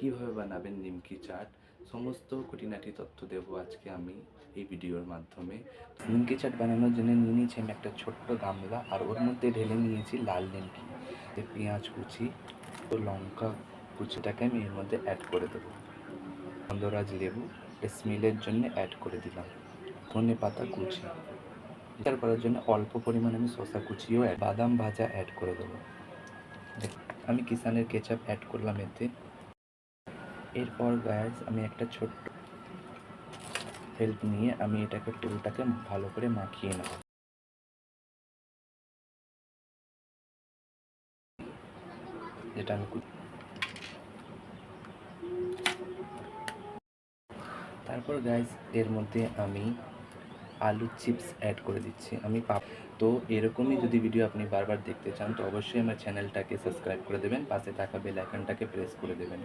কিভাবে বানাবেন নিমকি চাট, সমস্ত খুঁটিনাটি তথ্য দেব আজকে আমি এই ভিডিওর মাধ্যমে। নিমকি চাট বানানোর জন্য নিয়ে নিয়েছি আমি একটা ছোট্ট গামলা, আর ওর মধ্যে ঢেলে নিয়েছি লাল নিমকি, পেঁয়াজ কুচি ও লঙ্কা কুচিটাকে আমি এর মধ্যে অ্যাড করে দেবো। গন্ধরাজ লেবু স্মেলের জন্য অ্যাড করে দিলাম। ধনে পাতা কুচি এটার করার জন্য অল্প পরিমাণে আমি শসা কুচিও বাদাম ভাজা অ্যাড করে দেবো। আমি কিষানের কেচাপ অ্যাড করলাম এতে। এরপর গাইস আমি একটা ছোট্ট হেল্প নিয়ে আমি এটাকে পুরোটাকে ভালো করে মাখিয়ে নেব। যেটা আমি তারপর গাইস এর মধ্যে আমি আলুর চিপস অ্যাড করে দিচ্ছি। তো এরকমই যদি ভিডিও আপনি বারবার দেখতে চান তো অবশ্যই আমার চ্যানেলটাকে সাবস্ক্রাইব করে দেবেন, পাশে থাকা বেল আইকনটাকে প্রেস করে দেবেন।